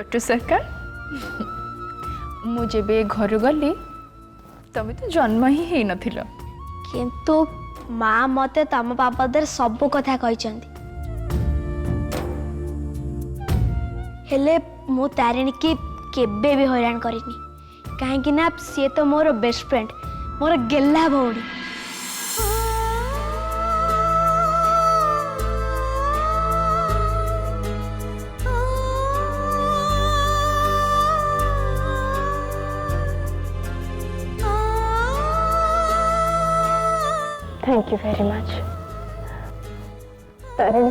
छोटू सरकार मुझे बे घर गली तमें तो जन्म ही नथिल किंतु माँ मते तम बाबद सब कथा कहते हेले मु तारिणी की केबे भी हैरान करिनी कहीं ना सी तो मोर बेस्ट फ्रेंड मोर गेला भौणी thank you very much Tarini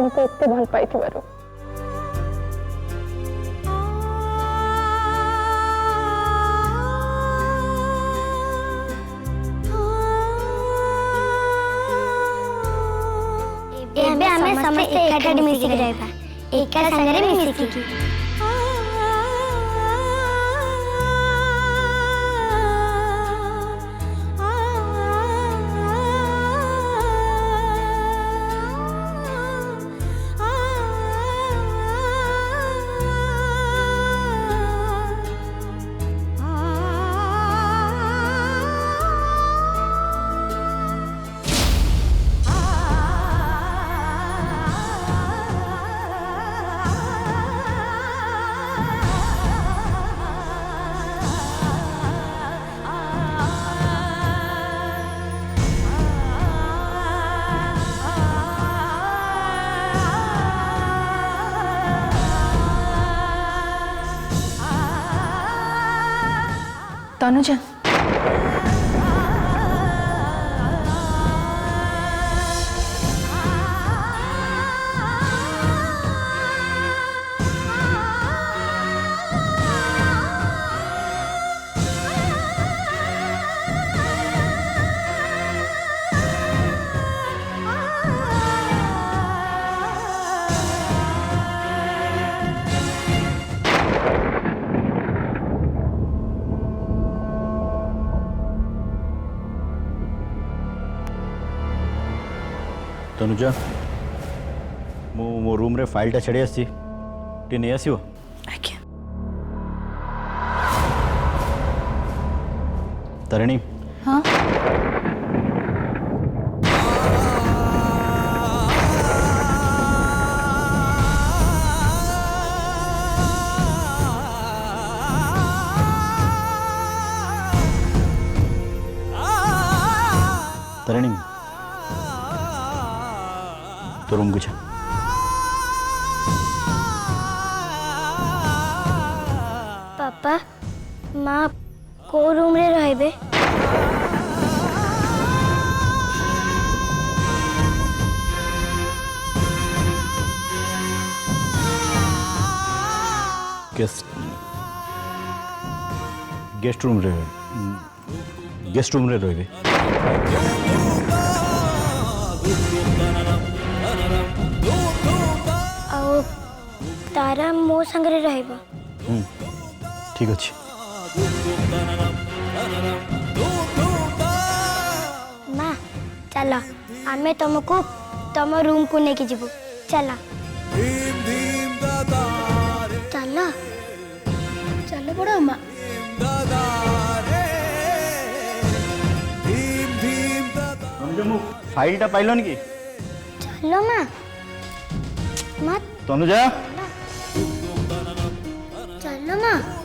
को एते भल पाई थिबारु एबे हमें समस्त एकाठी मिसिक रहबा एका संगरे मिसिकी तनुजा तनुजा मो रूम रे फाइल टा छड़ी आसी टी नहीं आसीबो आज्ञा तारिणी हाँ तारिणी तो रूम कुछ पापा माँ को रूम रे रहबे गेस्ट रूम रे रहिबे आओ तारा मो संगरे रहबा ठीक अच्छे माँ चलो आमे तुमको तुम रूम को लेके जीवु चला चलो चलो बड़ा माँ फाइल टा पाइलन की चलो माँ माँ तनुजा चलो माँ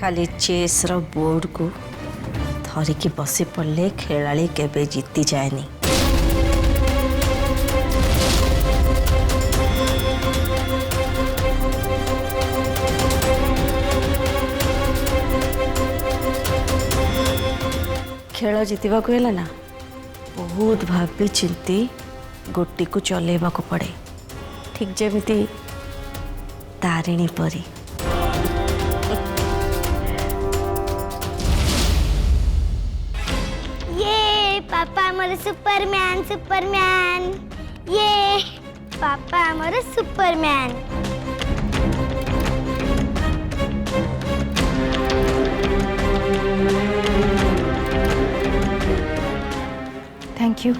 खाली चेस रो बोर्ड को धरिकी बसी पड़े खेलाड़ी केबे जीति जाएनी। खेल जीतवा को है ना बहुत भावी चिंती गोटी को चलेबा को पड़े ठीक जमीती तारिणी परी। ये पापा मोर सुपरमैन सुपरमैन ये पापा मोर Superman. Thank you.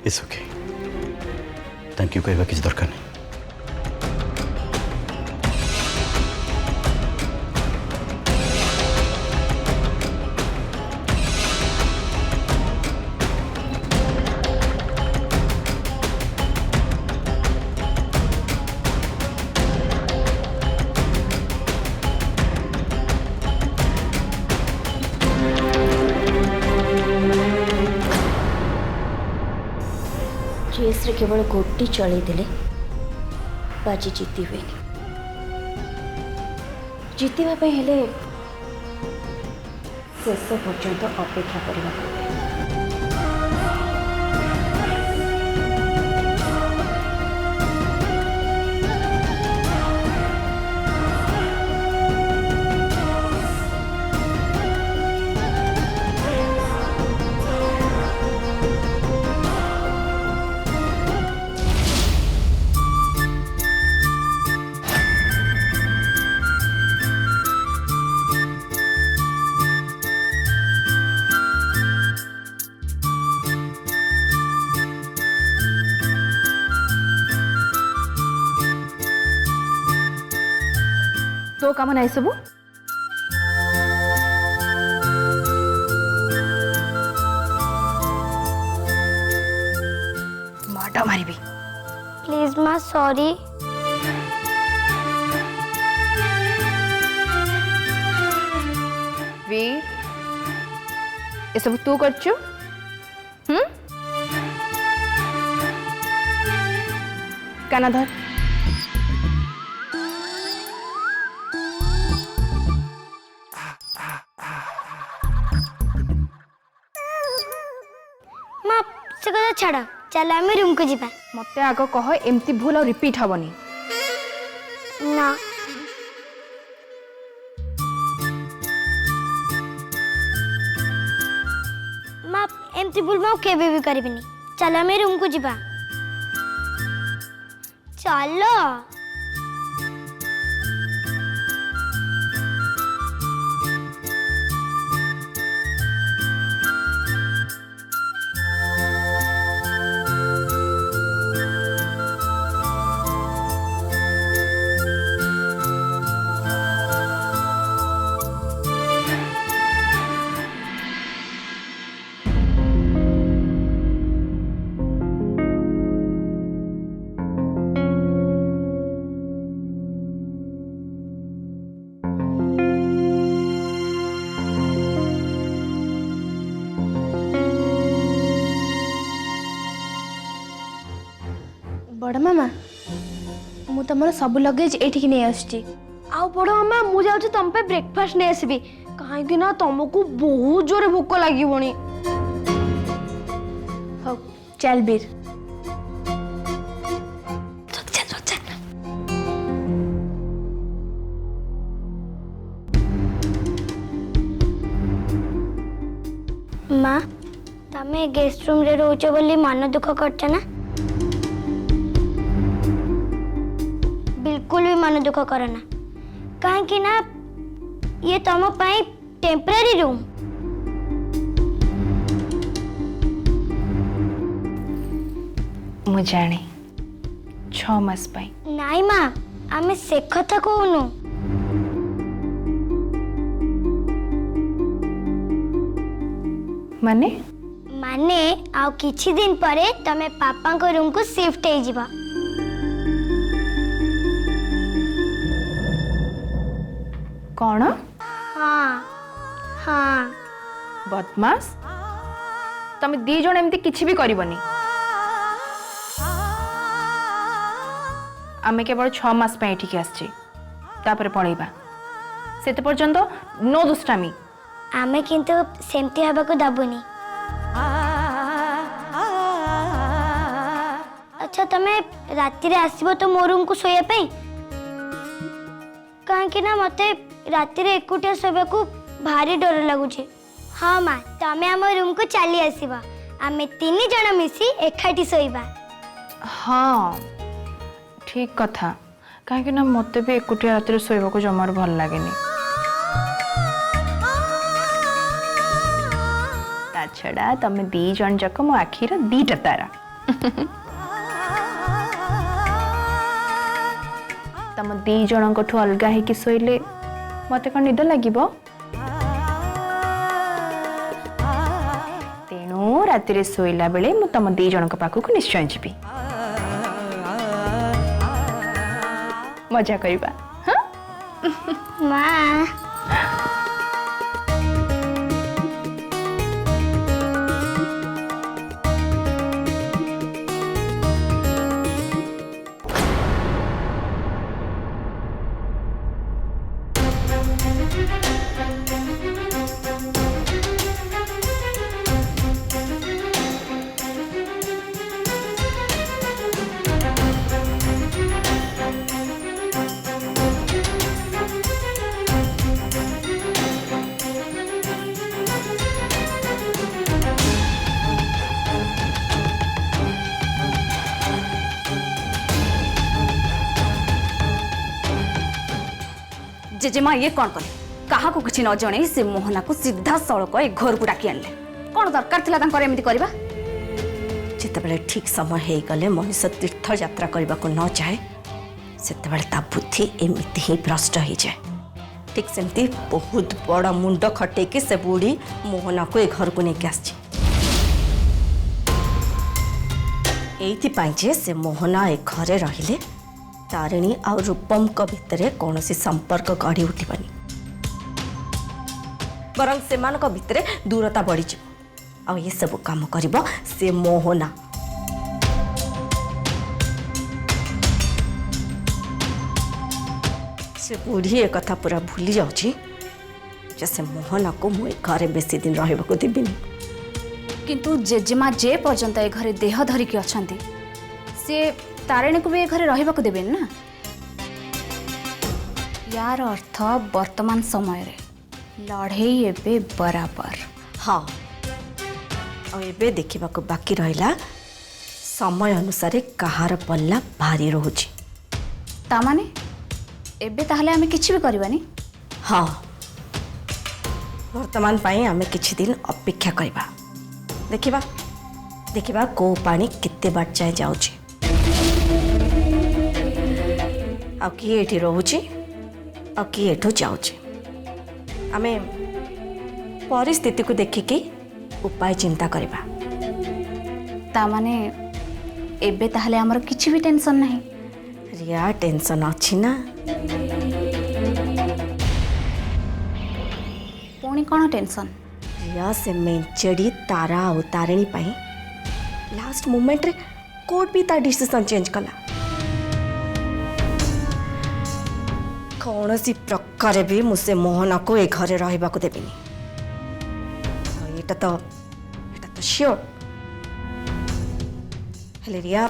It's okay, thank you कहवा किसी दरकार नहीं। चेस रे केवल गोटी चलई देले बाजी जीति हुए जीतवा हेले शेष पर्यंत अपेक्षा करने तो काम ना सब माटा मारी प्लीज माँ सॉरी। वी ये सब तू करचु काना धर माँ से कथा छाड़ चल आम रूम को जीवा। मत आग कह एमती भूल और रिपीट हेनी ना माँ एमती भूल मैं केबे भी करिबिनी। चल आम रूम को जीवा चलो। बड़ मामा मु तुम सब लगेज एठिक नहीं आसुची। आओ बड़ मामा मु जाऊँ तुम पे ब्रेकफास्ट नहीं आसबि कहीं ना तुमको बहुत जोरे भोक लगी हाँ चल बीर माँ तमे गेस्ट रूम रे रोच बोली मन दुख करछ ना। बिल्कुल भी मन दुख करना कहीं ना ये तुम पाई टेम्पररी रूम। मु जाने 6 मास पाई नाई माँ आमे से कथा कहूनु माने माने आउ किछि दिन परे तमे पापा को रूम को शिफ्ट हो जिबा। कौन हाँ हाँ बदमाश तमे दी जण एमती किछि भी करबनी। आमे केवल 6 मास पे एठिक आछी तापर पळैबा सेते पर्यंत नो दुष्टामी। आमे किंतु सेमती हबा को दबुनी। अच्छा तमे राति रे आसीबो तो मो रूम को सोया पे काहे ना मते राति रे एकुटिया सोबा को भारी डर लागुछे। हाँ माँ तमे आम रूम को चली आसीबा आमे 3 जण मिसी एकाठी सोइबा। हाँ ठीक कथा कहीं ना मते भी एकुटिया रात शोवा को जमार भल लगे ता छड़ा तमे दी जन जाक मो आखिर दीटा तारा तम दी जन ठू अलगा होगी शोले मत कौन निद लगे तेणु राति शोला बेले मु तम दी जन पाखक निश्चय जीवी मजा करबा। हाँ माँ जेजेमा ये कौन कले क्या किसी न जन से मोहना को सीधा सड़क ए घर को डाकी आनले कौन दरकार था एमती करबा। जितेबाला ठीक समय हो गले मनुष्य तीर्थ यात्रा करने को न चाहे सेतेबाला ता बुद्धि एमती ही भ्रष्ट हो जाए। ठीक सेमती बहुत बड़ा मुंड खटेकी से बुढ़ी मोहना को ए घर को लेके आसी एइथिपाई से मोहना ए घरे रहिले तारिणी आ रूपम को भितर कौन संपर्क गढ़ी उठिबनी बरं सेमान को भितर दूरता बढ़ी आ ये सब काम करिबो से मोहना। से बुढ़ी एक कथा पूरा भूली जाउची जे से मोहना को मुझे घरे बेसी दिन रहबा को देबिनी। किंतु जेजेमा जे पर्यंत ए घरे देह धरिकी अछंती से तारिणी को भी ए घरे रहबा को देबेन ना। यार अर्थ वर्तमान समय रे लड़ाई एबे बराबर। हाँ और एबे देखा बाकी रहा समय अनुसार कहार पल्ला भारी रोची तामाने एबे ताहले आमे किछि भी करबानी। हाँ वर्तमान पाई आमे किछि दिन अपेक्षा करबा देखिबा देखिबा को पानी कितने बाट जाए जाउची आ किए एठी रहूची आ किए एठो जाउची आमे परिस्थिति को देखिकी उपाय चिंता करबा। तामाने एबे ताहले हमर किछि भी टेंशन नहीं। रिया टेंशन अच्छी ना पुणी कौन टेंशन। रिया से मेंचेड़ी तारा और तारिणी पाई लास्ट मोमेंट रे कोर्ट भी ता डिसीजन चेंज कला कौन सी प्रकार भी मुझसे मोहना को ए घरे रहबा को देबिनी। एटा तो श्योर हेले रिया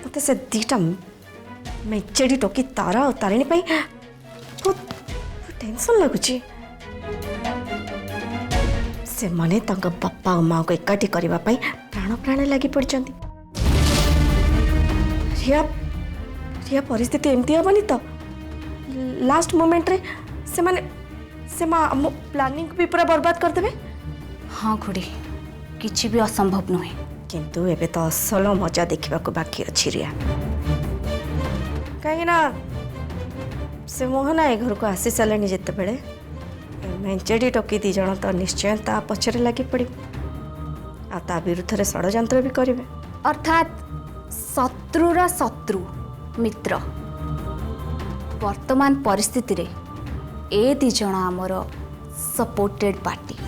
मते से दीटा मेचेडी टोकी तारा और तारिणी पाई बहुत टेंशन लगुची से मने तांका बापा और माँ को एकाठी करबा पाई प्राण प्राण लगी पड़चंती। रिया रिया परिस्थिति एमती हेबनी तो लास्ट मोमेंट रे से माँ प्लानिंग भी पूरा बर्बाद कर देबे। हाँ खुड़ी किछि भी असंभव नुहे किंतु एबे तो असल मजा देखा बाकी अच्छी रिया कहीं ना से मोहना ए घर को आसी सारे जिते बड़े मेंचेडी टोकी दी जण तो निश्चय ता पछरे लगी पड़ी आ ता विरुद्ध रे षडयंत्र भी करिवे। अर्थात शत्रुर शत्रु मित्र वर्तमान परिस्थिति रे ए दी जण आमर सपोर्टेड पार्टी।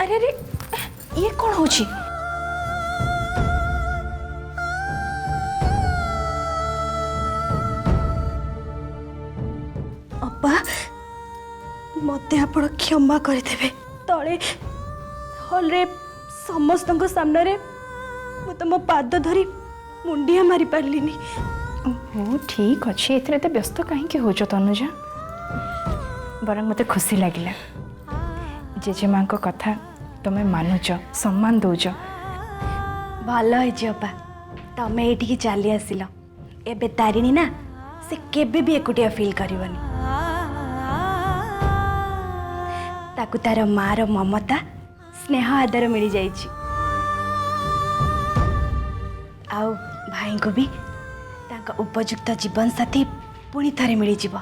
अरे अरे ये कौन होची? अप्पा मते आपण क्षमा करदेवे। तले हॉल रे समस्त सामने रे मु तुम पाद धरी मुंडिया मारी पारलिनी। ओहो ठीक अच्छे एथरे तो व्यस्त कहीं हो तनुजा बरं मते खुशी लगिला जेजेमाँ को कथा तुम्हें मानुच सम्मान दौच। भल है अप्पा तमें ये चली आसिल एबे तारिणी ना से केबे भी एकुटिया फील करबनी। ताकू तार मार ममता स्नेह आदर मिल जाइछि आउ भाई को भी ताका उपयुक्त जीवन साथी पुणी थरे मिल जिवो।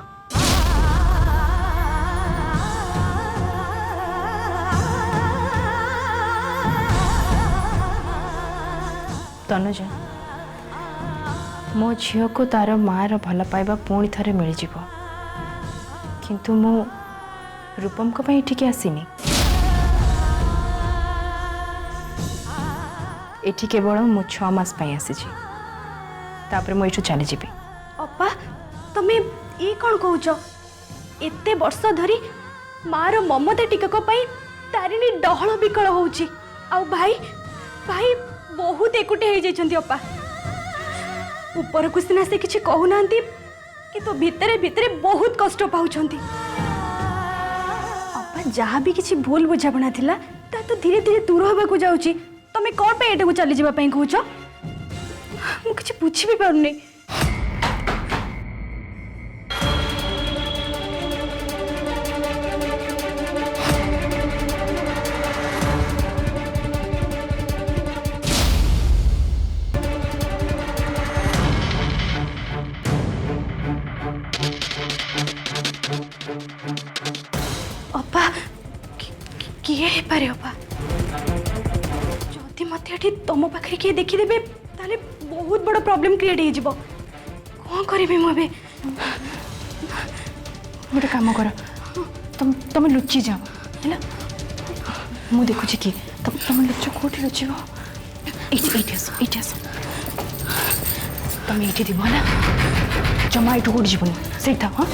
तनुजा मो झील को तार मार भल पाइबा पुणी थे मिल जाव किंतु मो रूपम को पाई एठिके आसीनी। एठी केवल मो 6 मास पाई आसीछि तापर मो एठु चली जीवी। अप्पा तमे ये कौन कहूच? एते वर्ष धरी मार ममता टिकक पाई तारिणी डहल बिकल होउची आउ भाई भाई बहुत एकुटे हो जाइछंती। अप्पा ऊपर को सिना से किछि कहू नांती कि तो भितरे भितरे बहुत कष्ट पाउछंती। अप्पा जहाँ भी किछि भूल बुझाबना थिला ता तो धीरे धीरे दूर होबा को जाउची। तमे कोन पे एटा को चली जिबा पई कहूछ? मु किछि बुझी भी पारुनी। अप्पा किए हे पारे? अप्पा जदि मत ये तुम पाखे किए देखीदेवे ताले बहुत बड़ प्रॉब्लम क्रिएट हो जिवो। कौन करिबे मु एबे? गोटे काम कर तुम तुम लुचि जाओ है मु देखुची कि तुम लुच कोठी लुचिब एठी आस तुम ये थी है जमा ये कौट जीवन से हाँ।